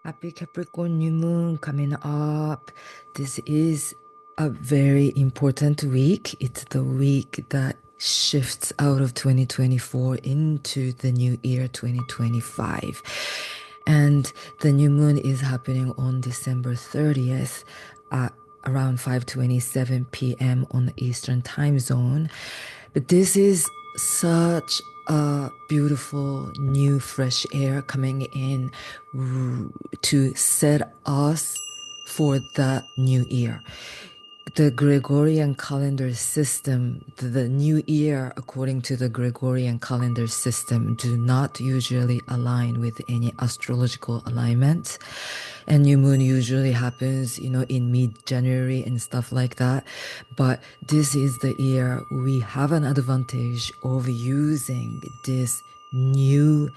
Happy Capricorn new moon coming up. This is a very important week. It's the week that shifts out of 2024 into the new year 2025. And the new moon is happening on December 30th at around 5:27 p.m. on the Eastern time zone. But this is such a beautiful new fresh air coming in to set us for the new year. The Gregorian calendar system, the new year according to the Gregorian calendar system, do not usually align with any astrological alignment. And new moon usually happens, in mid-January and stuff like that. But this is the year we have an advantage of using this new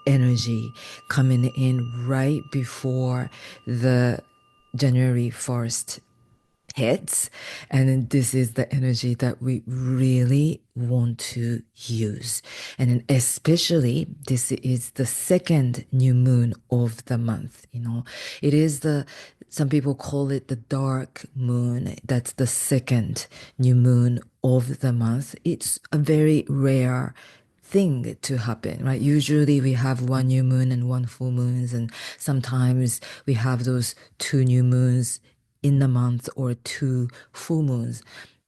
energy coming in right before the January 1st hits. And then this is the energy that we really want to use. And then especially this is the second new moon of the month. It is some people call it the dark moon. That's the second new moon of the month. It's a very rare thing to happen, right? Usually we have one new moon and one full moons, and sometimes we have those two new moons in the month or two full moons.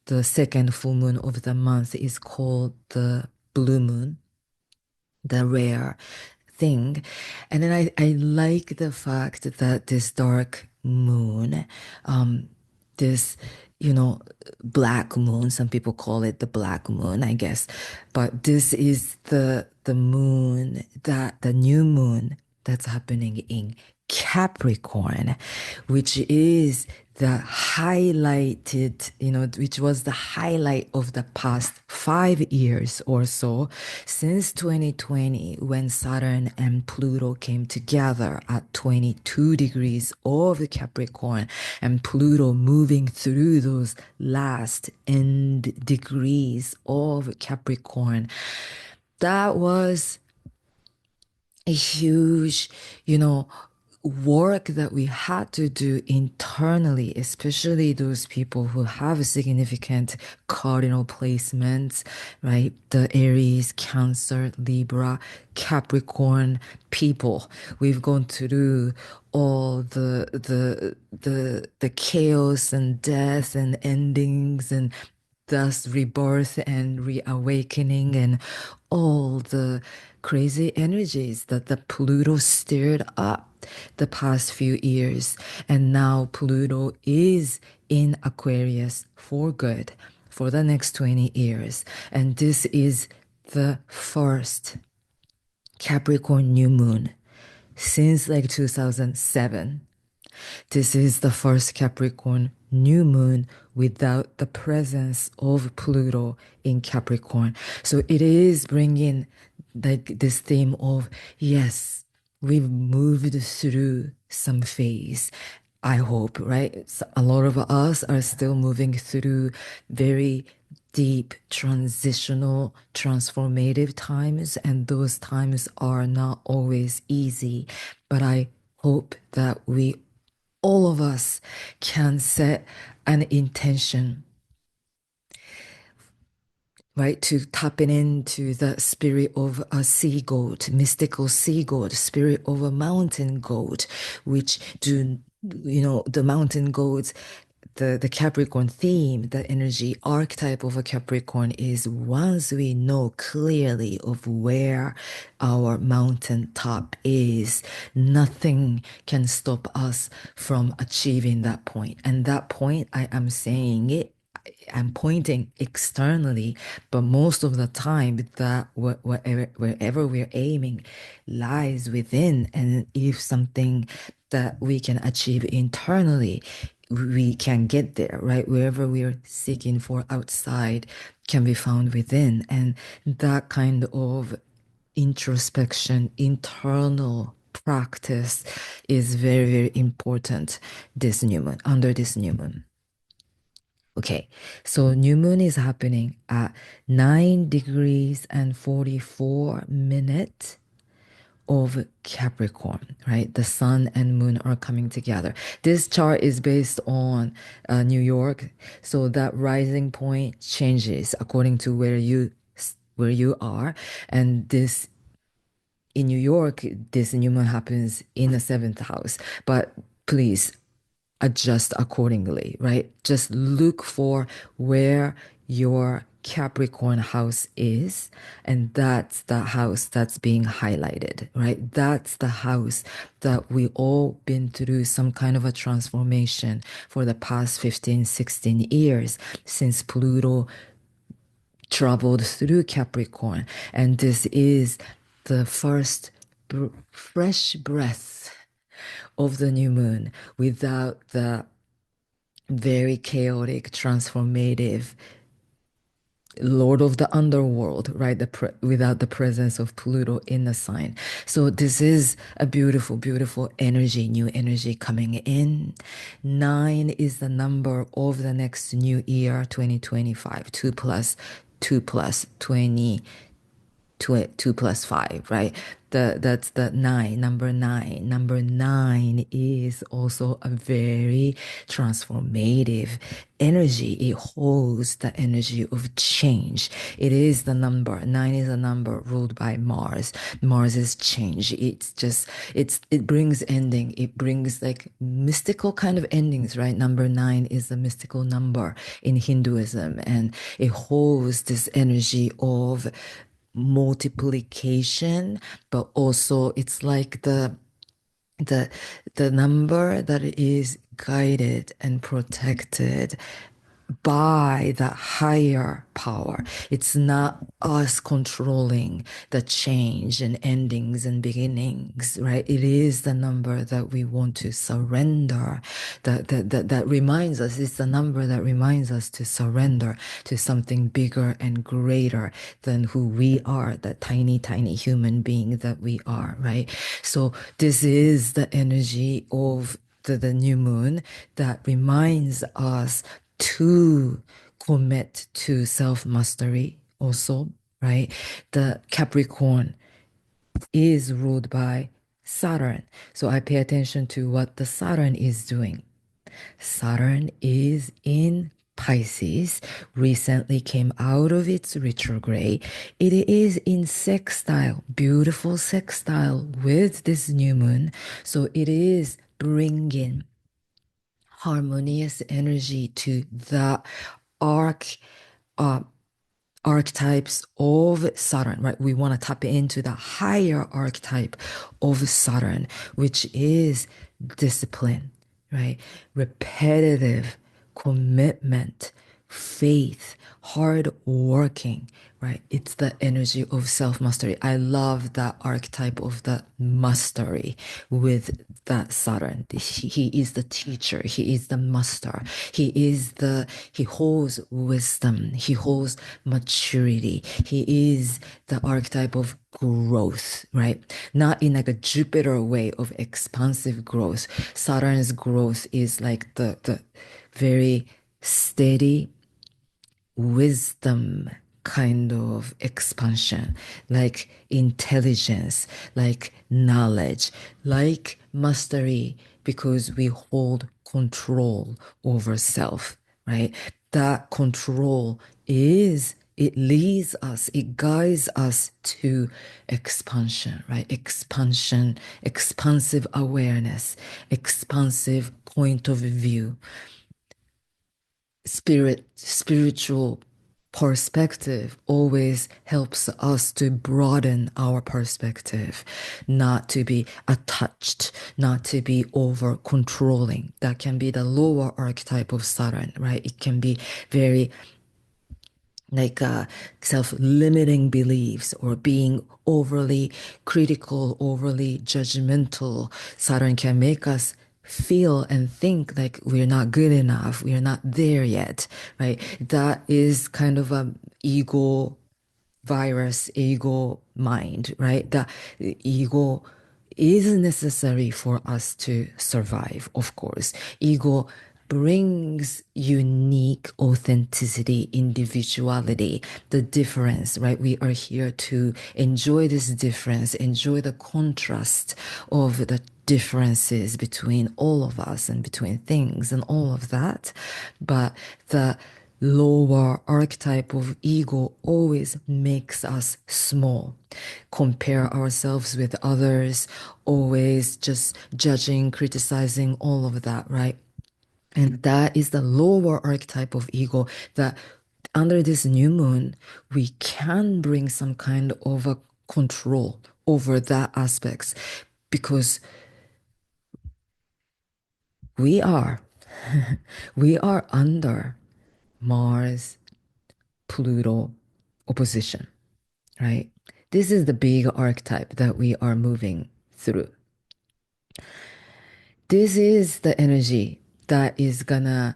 The second full moon of the month is called the blue moon, the rare thing. And then I like the fact that this dark moon, this, you know, black moon, some people call it the black moon, I guess. But this is the moon that the new moon that's happening in Capricorn, which is the highlighted, which was the highlight of the past 5 years or so since 2020 when Saturn and Pluto came together at 22 degrees of Capricorn and Pluto moving through those last end degrees of Capricorn. That was a huge, work that we had to do internally, especially those people who have significant cardinal placements, right? The Aries, Cancer, Libra, Capricorn people. We've gone through all the chaos and death and endings and thus rebirth and reawakening and all the crazy energies that the Pluto stirred up the past few years. And now Pluto is in Aquarius for good for the next 20 years. And this is the first Capricorn new moon since like 2007. This is the first Capricorn new moon without the presence of Pluto in Capricorn. So it is bringing like this theme of, yes, we've moved through some phase. I hope, right? So a lot of us are still moving through very deep transitional transformative times, and those times are not always easy, but I hope that we all of us can set an intention, right, to tapping into the spirit of a sea goat, mystical sea goat, spirit of a mountain goat, which do, the mountain goats, the Capricorn theme, the energy archetype of a Capricorn is once we know clearly of where our mountain top is, nothing can stop us from achieving that point. And that point, I am saying it, I'm pointing externally, but most of the time that wherever we're aiming lies within. And if something that we can achieve internally, we can get there, right? Wherever we're seeking for outside can be found within. And that kind of introspection, internal practice is very, very important this new moon, under this new moon. Okay, so new moon is happening at 9 degrees and 44 minutes of Capricorn, right? The sun and moon are coming together. This chart is based on New York, so that rising point changes according to where you are, and this in New York, this new moon happens in the seventh house. But please adjust accordingly, right? Just look for where your Capricorn house is, and that's the house that's being highlighted, right? That's the house that we all been through some kind of a transformation for the past 15, 16 years since Pluto traveled through Capricorn. And this is the first fresh breath of the new moon without the very chaotic, transformative Lord of the underworld, right? Without the presence of Pluto in the sign. So this is a beautiful, beautiful energy, new energy coming in. 9 is the number of the next new year, 2025. 2 plus 20 2 plus 5, right? That's the 9, number 9. Number 9 is also a very transformative energy. It holds the energy of change. It is the number. 9 is a number ruled by Mars. Mars is change. It brings ending. It brings like mystical kind of endings, right? Number 9 is the mystical number in Hinduism, and it holds this energy of multiplication, but also it's like the the number that is guided and protected by the higher power. It's not us controlling the change and endings and beginnings, right? It is the number that we want to surrender, that reminds us, it's the number that reminds us to surrender to something bigger and greater than who we are, the tiny, tiny human being that we are, right? So this is the energy of the new moon that reminds us to commit to self-mastery also, right? The Capricorn is ruled by Saturn. So I pay attention to what the Saturn is doing. Saturn is in Pisces, recently came out of its retrograde. It is in sextile, beautiful sextile with this new moon. So it is bringing harmonious energy to the arc uh, archetypes of Saturn, right? We want to tap into the higher archetype of Saturn, which is discipline, right? Repetitive commitment, faith, hard working, right? It's the energy of self-mastery. I love that archetype of the mastery with that Saturn. He is the teacher. He is the master. He holds wisdom. He holds maturity. He is the archetype of growth, right? Not in like a Jupiter way of expansive growth. Saturn's growth is like the very steady wisdom kind of expansion, like intelligence, like knowledge, like mastery, because we hold control over self, right? That control it leads us, it guides us to expansion, right? Expansion, expansive awareness, expansive point of view, spiritual perspective always helps us to broaden our perspective, not to be attached, not to be over controlling. That can be the lower archetype of Saturn, right? It can be very like self-limiting beliefs or being overly critical, overly judgmental. Saturn can make us feel and think like we're not good enough, we're not there yet, right? That is kind of a ego virus, ego mind, right? The ego is necessary for us to survive, of course. Ego brings unique authenticity, individuality, the difference, right? We are here to enjoy this difference, enjoy the contrast of the differences between all of us and between things and all of that. But the lower archetype of ego always makes us small, compare ourselves with others, always just judging, criticizing, all of that, right? And that is the lower archetype of ego that under this new moon, we can bring some kind of a control over that aspects because we are we are under Mars Pluto opposition, right? This is the big archetype that we are moving through. This is the energy that is gonna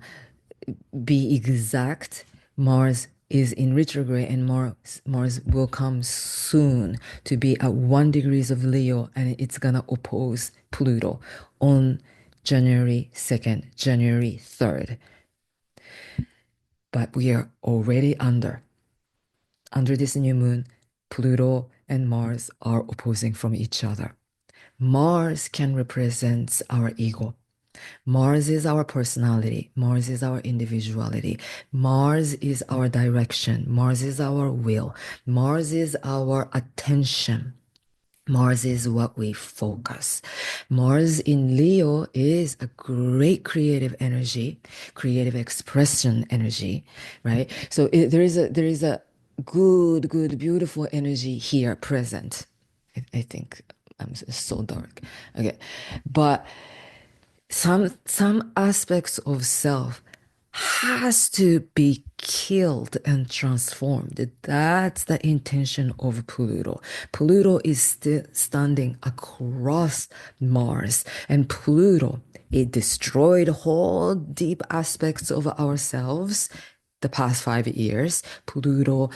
be exact. Mars is in retrograde and Mars will come soon to be at 1 degrees of Leo and it's gonna oppose Pluto on January 2nd, January 3rd. But we are already under this new moon. Pluto and Mars are opposing from each other. Mars can represent our ego. Mars is our personality. Mars is our individuality. Mars is our direction. Mars is our will. Mars is our attention. Mars is what we focus. Mars in Leo is a great creative energy, creative expression energy, right? So there is a good, beautiful energy here present. I think I'm so dark. Okay, but some aspects of self has to be killed and transformed. That's the intention of Pluto. Pluto is still standing across Mars, and Pluto, it destroyed whole deep aspects of ourselves the past 5 years. Pluto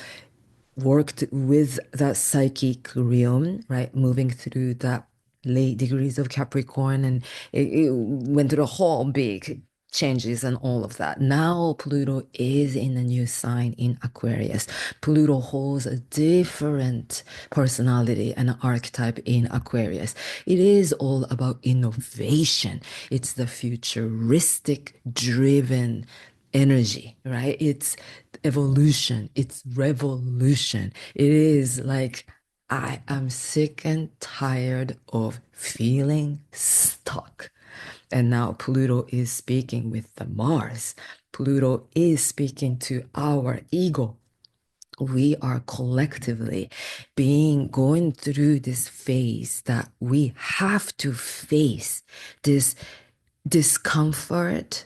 worked with that psychic realm, right? Moving through that late degrees of Capricorn, and it went through a whole big changes and all of that. Now Pluto is in a new sign in Aquarius. Pluto holds a different personality and archetype in Aquarius. It is all about innovation. It's the futuristic driven energy, right? It's evolution, it's revolution. It is like, I am sick and tired of feeling stuck. And now Pluto is speaking with the Mars. Pluto is speaking to our ego. We are collectively being going through this phase that we have to face this discomfort,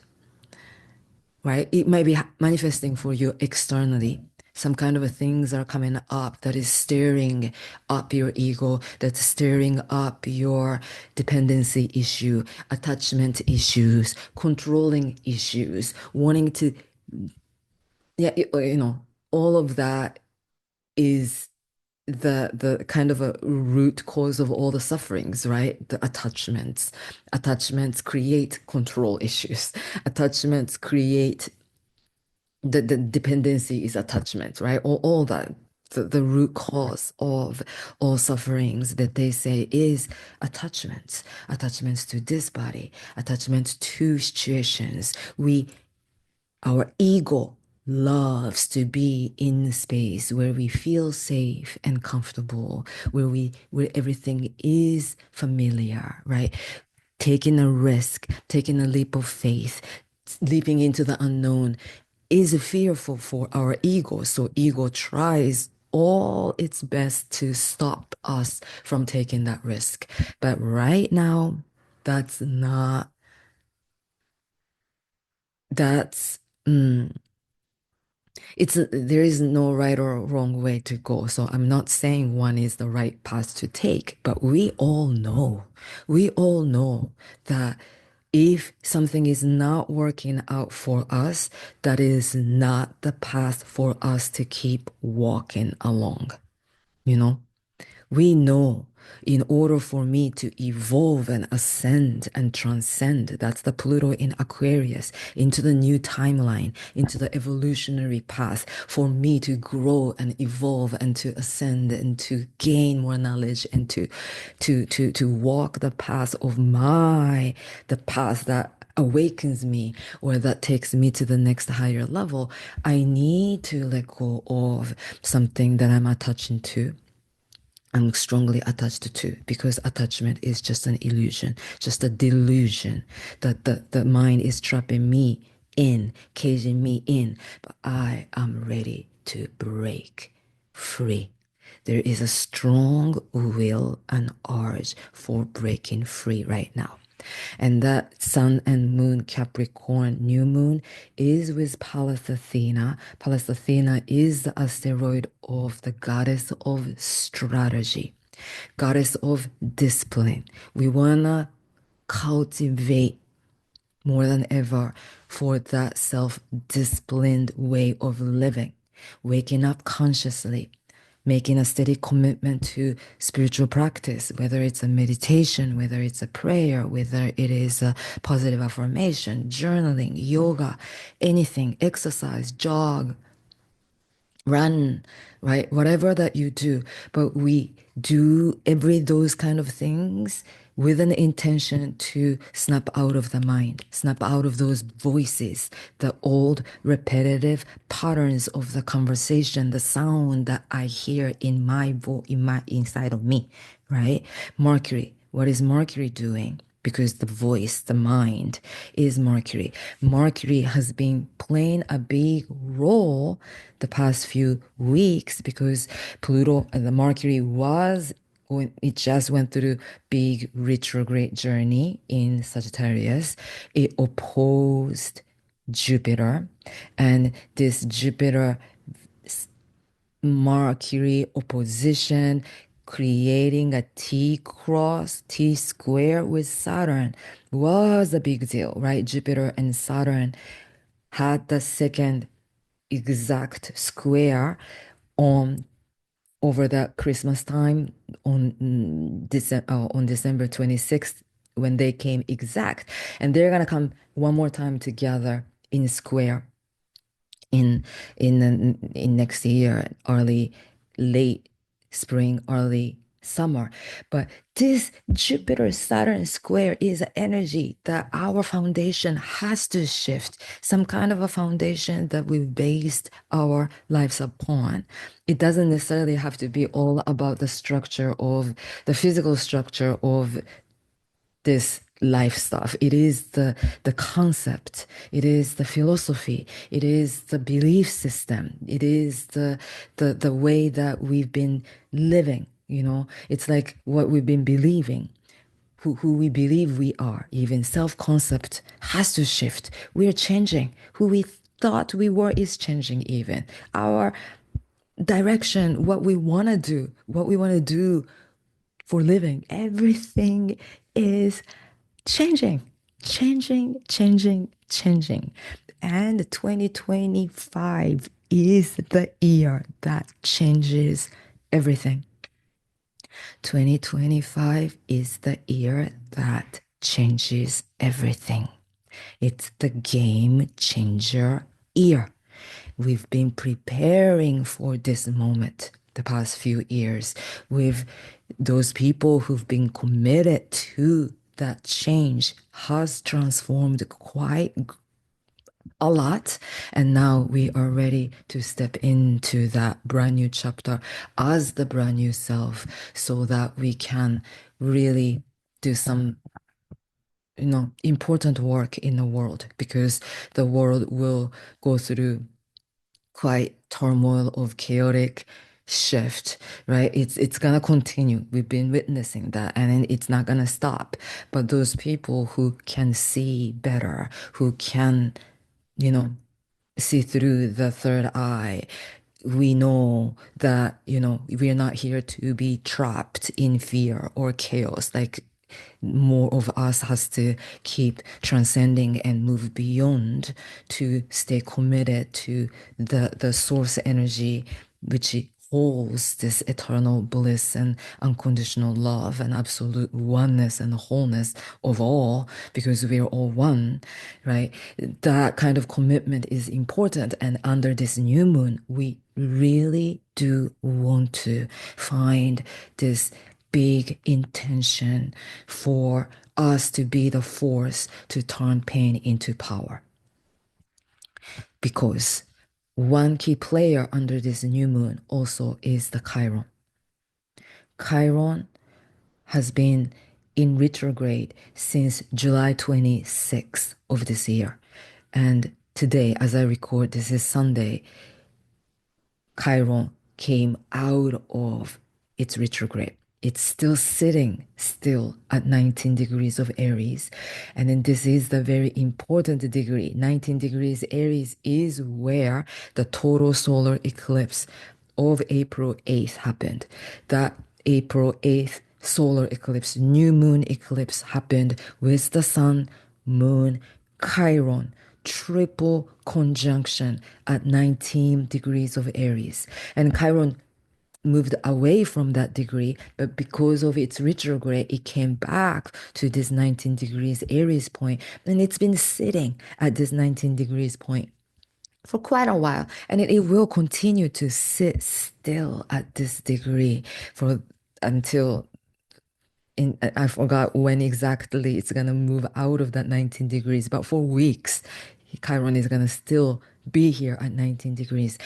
right? It might be manifesting for you externally. Some kind of things are coming up that is stirring up your ego, that's stirring up your dependency issue, attachment issues, controlling issues, wanting to, yeah, all of that is the kind of a root cause of all the sufferings, right? The attachments. Attachments create control issues. Attachments create the dependency is attachment, right? All that. The root cause of all sufferings that they say is attachments, attachments to this body, attachments to situations. Our ego loves to be in a space where we feel safe and comfortable, where everything is familiar, right? Taking a risk, taking a leap of faith, leaping into the unknown is fearful for our ego. So ego tries all its best to stop us from taking that risk. But right now, that's not, that's, there is no right or wrong way to go. So I'm not saying one is the right path to take, but we all know that if something is not working out for us, that is not the path for us to keep walking along. You know, we know in order for me to evolve and ascend and transcend, that's the Pluto in Aquarius, into the new timeline, into the evolutionary path, for me to grow and evolve and to ascend and to gain more knowledge and to walk the path of the path that awakens me or that takes me to the next higher level, I need to let go of something that I'm attaching to. I'm strongly attached to, because attachment is just an illusion, just a delusion that the mind is trapping me in, caging me in. But I am ready to break free. There is a strong will and urge for breaking free right now. And that Sun and Moon Capricorn new moon is with Pallas Athena. Pallas Athena is the asteroid of the goddess of strategy, goddess of discipline. We want to cultivate more than ever for that self-disciplined way of living, waking up consciously, making a steady commitment to spiritual practice, whether it's a meditation, whether it's a prayer, whether it is a positive affirmation, journaling, yoga, anything, exercise, jog, run, right? Whatever that you do, but we do every those kind of things with an intention to snap out of the mind, snap out of those voices, the old repetitive patterns of the conversation, the sound that I hear in my inside of me, right? Mercury, what is Mercury doing? Because the voice, the mind is Mercury. Mercury has been playing a big role the past few weeks because Pluto and the Mercury was when it just went through big retrograde journey in Sagittarius. It opposed Jupiter, and this Jupiter Mercury opposition, creating a T cross, T square with Saturn was a big deal, right? Jupiter and Saturn had the second exact square on over the Christmas time on December 26th when they came exact. And they're gonna come one more time together in square in in next year, early, late spring, early summer. But this Jupiter Saturn square is an energy that our foundation has to shift, some kind of a foundation that we've based our lives upon. It doesn't necessarily have to be all about the structure of the physical structure of this life stuff. It is the concept, it is the philosophy, it is the belief system, it is the way that we've been living, you know. It's like what we've been believing, who we believe we are. Even self-concept has to shift. We're changing. Who we thought we were is changing. Even our direction, what we want to do, for living, everything is changing, changing. And 2025 is the year that changes everything. 2025 is the year that changes everything. It's the game changer year. We've been preparing for this moment the past few years with those people who've been committed to that change has transformed quite a lot. And now we are ready to step into that brand new chapter as the brand new self so that we can really do some important work in the world, because the world will go through quite turmoil of chaotic shift, right? It's gonna continue. We've been witnessing that, and it's not gonna stop. But those people who can see better, who can, you know, see through the third eye, we know that, we're not here to be trapped in fear or chaos. Like, more of us has to keep transcending and move beyond to stay committed to the source energy, which holds this eternal bliss and unconditional love and absolute oneness and wholeness of all, because we are all one, right? That kind of commitment is important. And under this new moon, we really do want to find this big intention for us to be the force to turn pain into power. Because one key player under this new moon also is the Chiron. Chiron has been in retrograde since July 26th of this year. And today, as I record, this is Sunday, Chiron came out of its retrograde. It's still sitting still at 19 degrees of Aries. And then this is the very important degree. 19 degrees Aries is where the total solar eclipse of April 8th happened. That April 8th solar eclipse, new moon eclipse happened with the sun, moon, Chiron, triple conjunction at 19 degrees of Aries. And Chiron moved away from that degree, but because of its retrograde, it came back to this 19 degrees Aries point, and it's been sitting at this 19 degrees point for quite a while, and it will continue to sit still at this degree for until I forgot when exactly it's gonna move out of that 19 degrees, but for weeks, Chiron is gonna still be here at 19 degrees.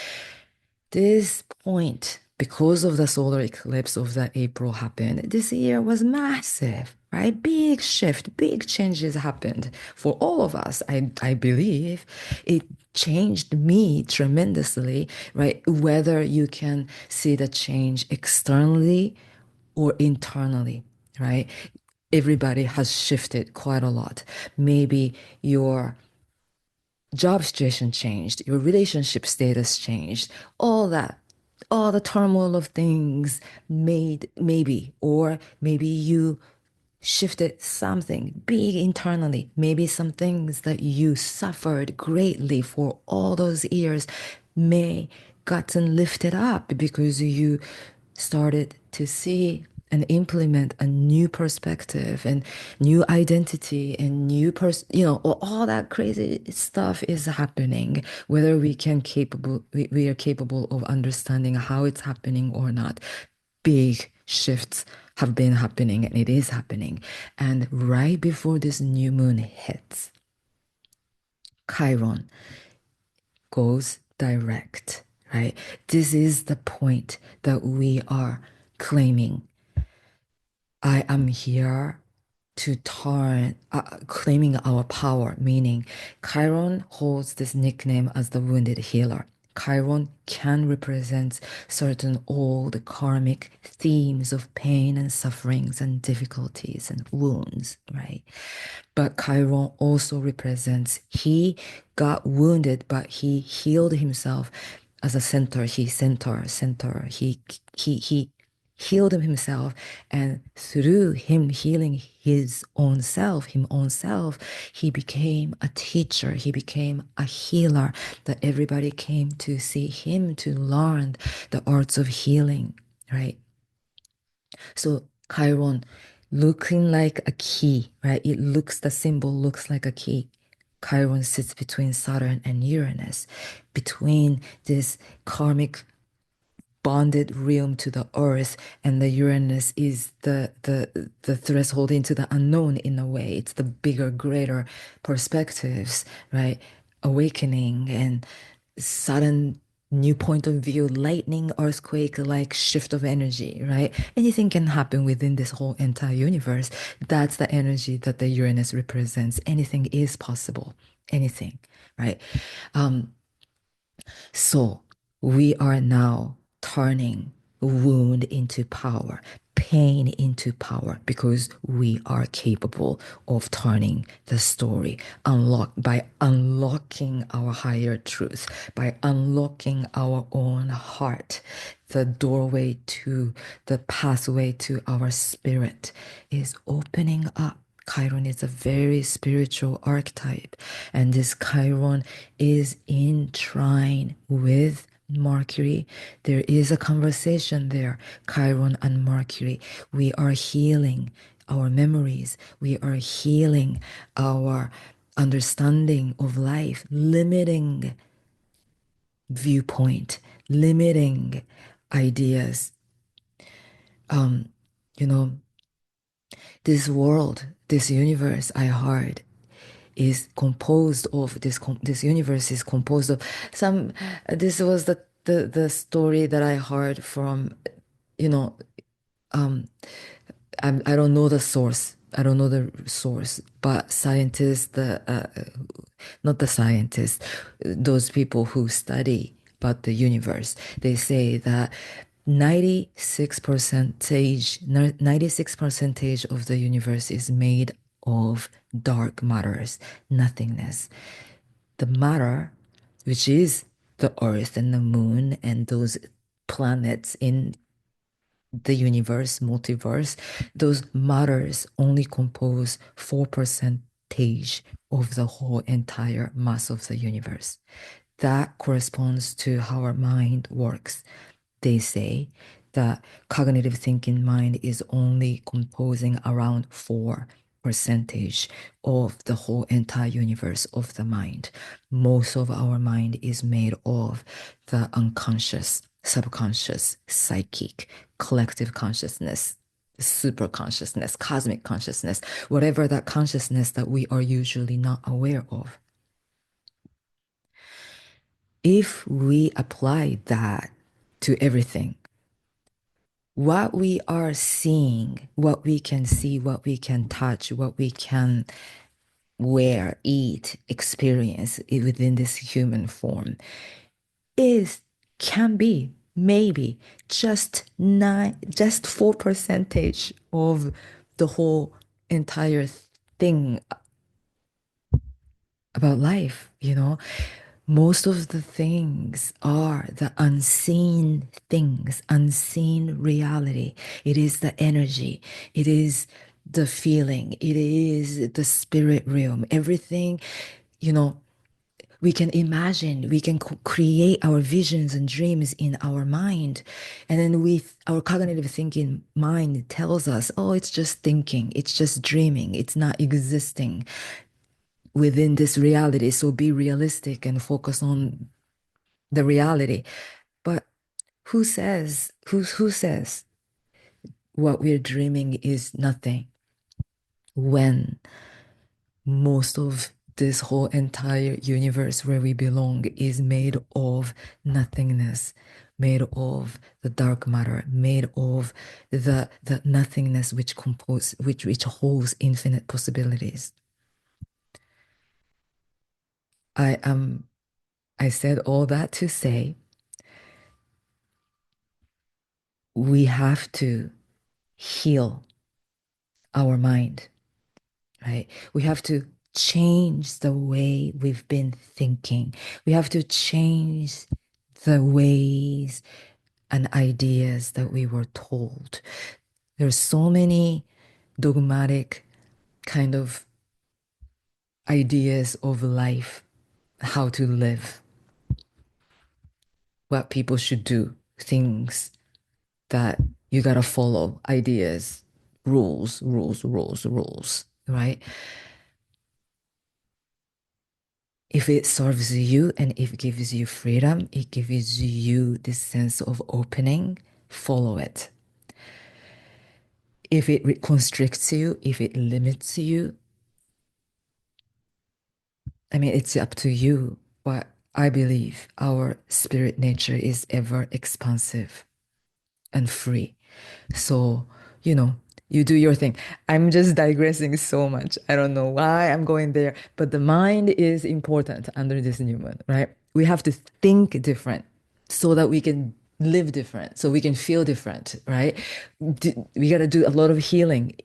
This point, because of the solar eclipse of that April happened, this year was massive, right? Big shift, big changes happened for all of us. I believe it changed me tremendously, right? Whether you can see the change externally or internally, right? Everybody has shifted quite a lot. Maybe your job situation changed, your relationship status changed, all that, all the turmoil of things made maybe, or maybe you shifted something big internally, maybe some things that you suffered greatly for all those years may gotten lifted up because you started to see and implement a new perspective and new identity and new all that crazy stuff is happening, whether we are capable of understanding how it's happening or not. Big shifts have been happening, and it is happening. And right before this new moon hits, Chiron goes direct, right? This is the point that we are claiming. I am here to turn, claiming our power, meaning Chiron holds this nickname as the wounded healer. Chiron can represent certain old karmic themes of pain and sufferings and difficulties and wounds, right? But Chiron also represents he got wounded, but he healed himself as a center. Center. He healed himself, and through him healing him own self, he became a teacher. He became a healer that everybody came to see him to learn the arts of healing, right? So Chiron looking like a key, right? The symbol looks like a key. Chiron sits between Saturn and Uranus, between this karmic bonded realm to the earth, and the Uranus is the threshold into the unknown in a way. It's the bigger, greater perspectives, right? Awakening and sudden new point of view, lightning, earthquake, like shift of energy, right? Anything can happen within this whole entire universe. That's the energy that the Uranus represents. Anything is possible. Anything, right? Um, so we are now turning wound into power, pain into power, because we are capable of turning the story by unlocking our higher truth, by unlocking our own heart. The doorway to the pathway to our spirit is opening up. Chiron is a very spiritual archetype, and this Chiron is in trine with Mercury. There is a conversation there, Chiron and Mercury. We are healing our memories. We are healing our understanding of life, limiting viewpoint, limiting ideas. Um, you know, this world, this universe, I heard, is composed of this universe is composed of some. This was the story that I heard from, you know, um, I don't know the source. I don't know the source, but scientists, the not the scientists, those people who study about the universe, they say that 96 percentage of the universe is made of dark matters, nothingness. The matter, which is the earth and the moon and those planets in the universe, multiverse, those matters only compose 4% of the whole entire mass of the universe. That corresponds to how our mind works. They say that cognitive thinking mind is only composing around 4% of the whole entire universe of the mind. Most of our mind is made of the unconscious, subconscious, psychic, collective consciousness, super consciousness, cosmic consciousness, whatever that consciousness that we are usually not aware of. If we apply that to everything, what we are seeing, what we can see, what we can touch, what we can wear, eat, experience within this human form is can be maybe just 4% of the whole entire thing about life, you know. Most of the things are the unseen things, unseen reality. It is the energy, it is the feeling, it is the spirit realm. Everything, you know, we can imagine, we can create our visions and dreams in our mind. And then with our cognitive thinking mind tells us, oh, it's just thinking, it's just dreaming, it's not existing within this reality. So be realistic and focus on the reality. But who says what we're dreaming is nothing when most of this whole entire universe where we belong is made of nothingness, made of the dark matter, made of the nothingness which holds infinite possibilities. I am I said all that to say we have to heal our mind, right? We have to change the way we've been thinking. We have to change the ways and ideas that we were told. There's so many dogmatic kind of ideas of life, how to live, what people should do, things that you gotta follow, ideas, rules, right? If it serves you and if it gives you freedom, it gives you this sense of opening, follow it. If it constricts you, if it limits you, I mean, it's up to you. But I believe our spirit nature is ever expansive and free. So, you know, you do your thing. I'm just digressing so much. I don't know why I'm going there, but the mind is important under this new moon, right? We have to think different so that we can live different, so we can feel different, right? We got to do a lot of healing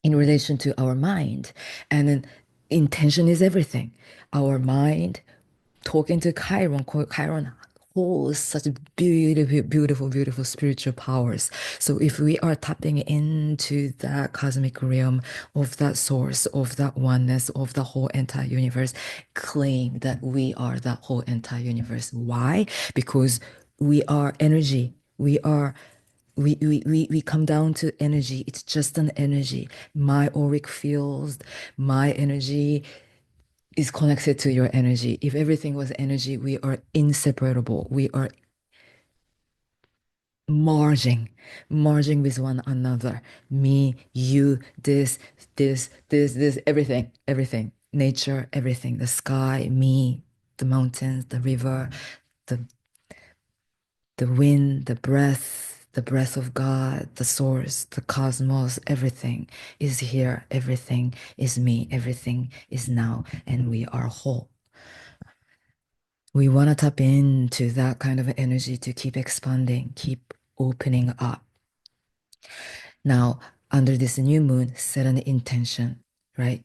in relation to our mind. And then intention is everything. Our mind talking to Chiron, Chiron holds such beautiful, beautiful, beautiful spiritual powers. So if we are tapping into that cosmic realm of that source, of that oneness, of the whole entire universe, claim that we are that whole entire universe. Why? Because we are energy. We come down to energy. It's just an energy. My auric fields, my energy is connected to your energy. If everything was energy, we are inseparable. We are merging, merging with one another. Me, you, this, everything, everything. Nature, everything. The sky, me, the mountains, the river, the the wind, the breath of God, the source, the cosmos, everything is here. Everything is me. Everything is now, and we are whole. We want to tap into that kind of energy to keep expanding, keep opening up. Now, under this new moon, set an intention, right?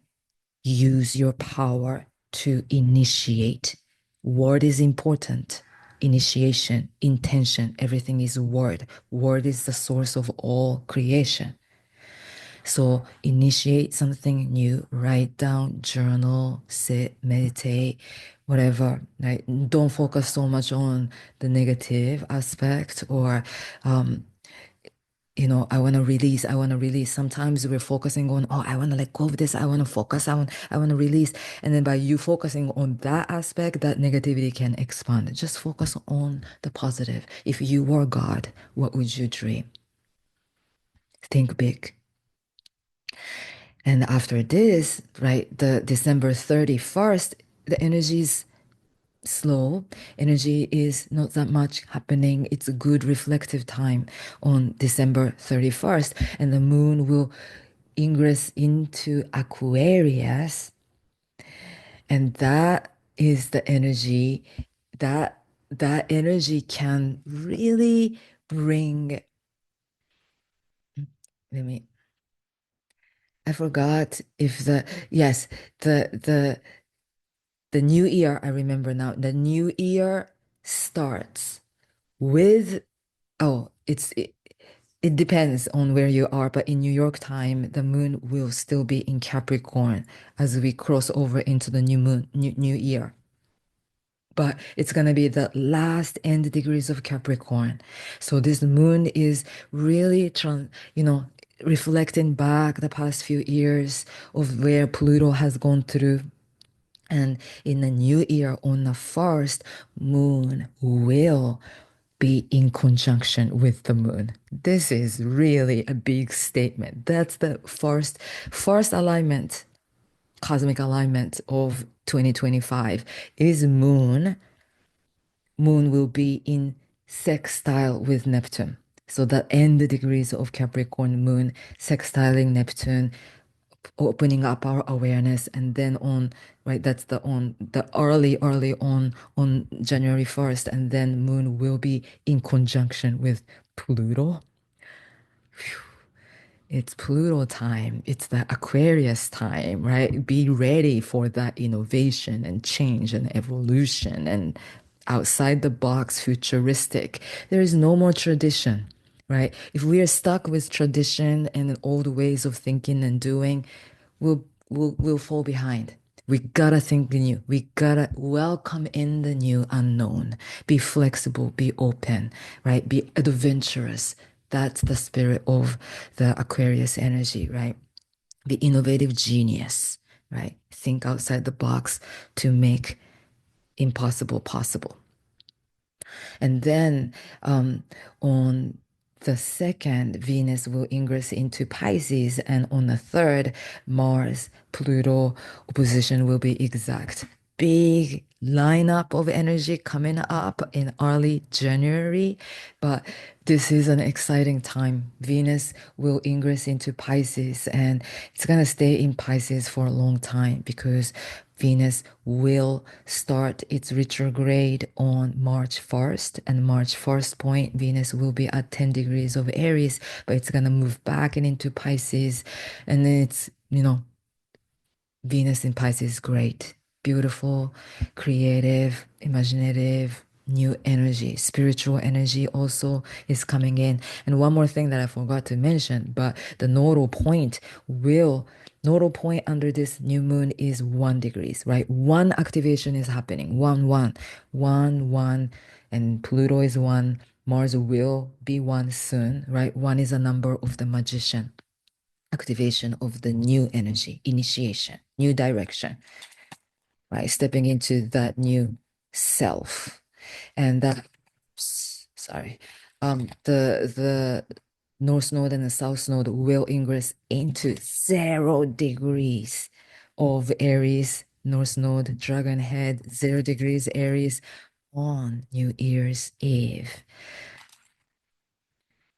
Use your power to initiate. Word is important. Initiation, intention, everything is word. Word is the source of all creation. So initiate something new, write down, journal, sit, meditate, whatever. Right? Don't focus so much on the negative aspect or I want to release, I want to release. Sometimes we're focusing on, oh, I want to let go of this, I want to focus, I want to release. And then by you focusing on that aspect, that negativity can expand. Just focus on the positive. If you were God, what would you dream? Think big. And after this, right, the December 31st, the energy is slow. Energy is not that much happening. It's a good reflective time on December 31st. And the moon will ingress into Aquarius. And that is the energy that energy can really bring. Let me. I forgot if the new year. I remember now. The new year starts with it depends on where you are, but in New York time, the moon will still be in Capricorn as we cross over into the new year. But it's gonna be the last end degrees of Capricorn. So this moon is really reflecting back the past few years of where Pluto has gone through. And in the new year, on the first, moon will be in conjunction with the moon. This is really a big statement. That's the first alignment, cosmic alignment of 2025 is moon. Moon will be in sextile with Neptune. So the end degrees of Capricorn moon sextiling Neptune, opening up our awareness, and then on right that's the early on January 1st, and then moon will be in conjunction with Pluto. It's Pluto time. It's the Aquarius time, right? Be ready for that innovation and change and evolution and outside the box, futuristic. There is no more tradition, right? If we are stuck with tradition and old ways of thinking and doing, we'll fall behind. We gotta think new. We gotta welcome in the new unknown. Be flexible, be open, right? Be adventurous. That's the spirit of the Aquarius energy, right? Be innovative genius, right? Think outside the box to make impossible possible. And then on the second, Venus will ingress into Pisces, and on the third, Mars, Pluto opposition will be exact. Big lineup of energy coming up in early January, but this is an exciting time. Venus will ingress into Pisces, and it's gonna stay in Pisces for a long time because Venus will start its retrograde on March 1st, and March 1st point, Venus will be at 10 degrees of Aries, but it's gonna move back and into Pisces, and then Venus in Pisces is great, beautiful, creative, imaginative, new energy. Spiritual energy also is coming in. And one more thing that I forgot to mention, but the nodal point under this new moon is 1 degrees, right? One activation is happening. One, and Pluto is one. Mars will be one soon, right? One is a number of the magician. Activation of the new energy, initiation, new direction, right? Stepping into that new self. And that, sorry, the North Node and the South Node will ingress into 0 degrees of Aries. North Node, Dragon Head, 0 degrees Aries on New Year's Eve.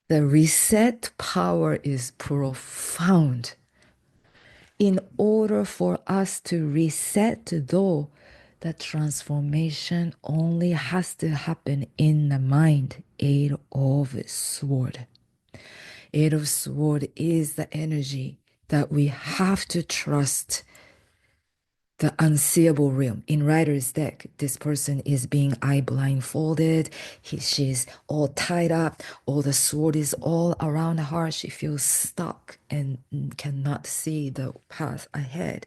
The reset power is profound. In order for us to reset, though, the transformation only has to happen in the mind. Eight of Sword. Eight of Sword is the energy that we have to trust, the unseeable realm. In Rider's deck, this person is being eye blindfolded. She's all tied up. All the sword is all around her. She feels stuck and cannot see the path ahead.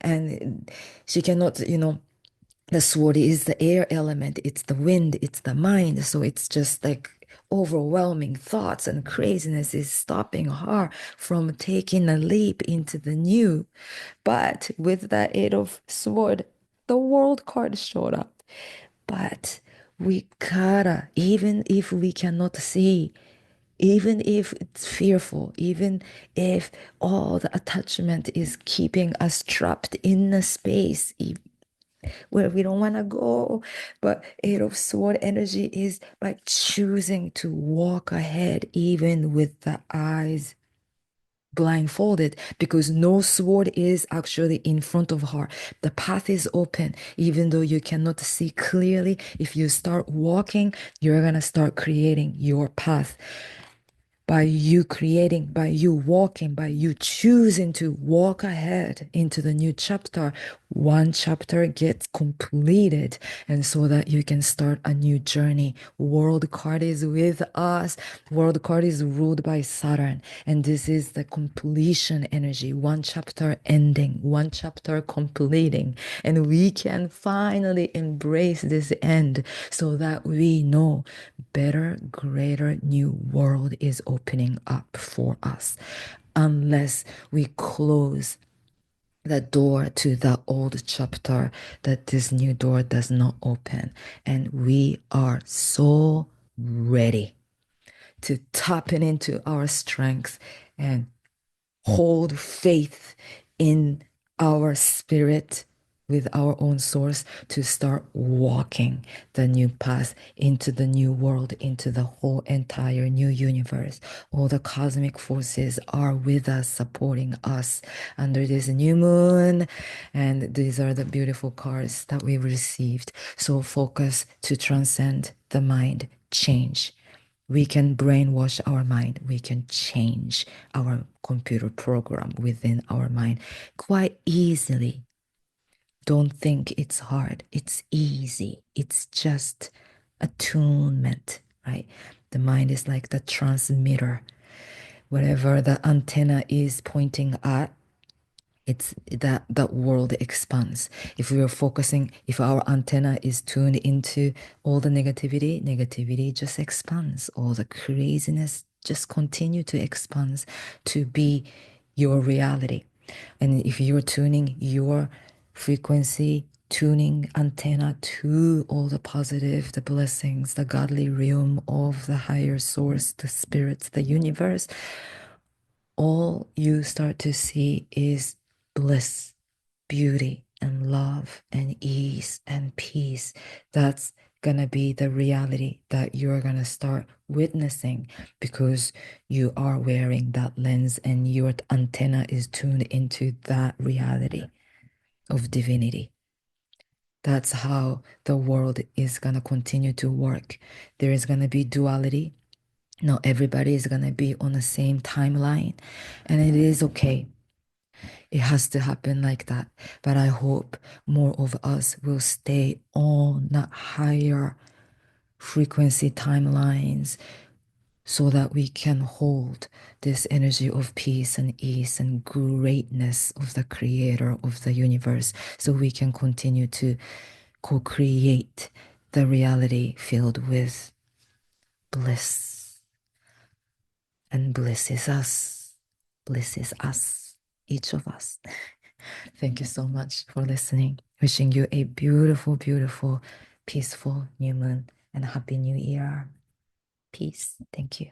And she cannot, the sword is the air element. It's the wind. It's the mind. So it's just like overwhelming thoughts and craziness is stopping her from taking a leap into the new. But with that Eight of Sword, the World card showed up. But we gotta, even if we cannot see, even if it's fearful, even if all the attachment is keeping us trapped in a space where we don't want to go, but Eight of Sword energy is by choosing to walk ahead, even with the eyes blindfolded, because no sword is actually in front of her. The path is open, even though you cannot see clearly. If you start walking, you're gonna start creating your path. By you creating, by you walking, by you choosing to walk ahead into the new chapter, one chapter gets completed, and so that you can start a new journey. World card is with us. World card is ruled by Saturn, and this is the completion energy. One chapter ending, one chapter completing, and we can finally embrace this end so that we know better, greater new world is opening up for us, unless we close the door to the old chapter, that this new door does not open. And we are so ready to tap into our strength and hold faith in our spirit with our own source to start walking the new path into the new world, into the whole entire new universe. All the cosmic forces are with us, supporting us under this new moon. And these are the beautiful cards that we received. So focus to transcend the mind, change. We can brainwash our mind. We can change our computer program within our mind quite easily. Don't think it's hard. It's easy. It's just attunement, right? The mind is like the transmitter. Whatever the antenna is pointing at, it's that world expands. If we are focusing, if our antenna is tuned into all the negativity just expands. All the craziness just continue to expand to be your reality. And if you're tuning your frequency, tuning antenna to all the positive, the blessings, the godly realm of the higher source, the spirits, the universe, all you start to see is bliss, beauty, and love, and ease, and peace. That's gonna be the reality that you're gonna start witnessing, because you are wearing that lens and your antenna is tuned into that reality of divinity. That's how the world is gonna continue to work. There is gonna be duality. Not everybody is gonna be on the same timeline, and it is okay. It has to happen like that. But I hope more of us will stay on that higher frequency timelines so that we can hold this energy of peace and ease and greatness of the creator of the universe, so we can continue to co-create the reality filled with bliss. And bliss is us. Bliss is us, each of us. Thank you so much for listening. Wishing you a beautiful, beautiful, peaceful new moon and a happy new year. Peace. Thank you.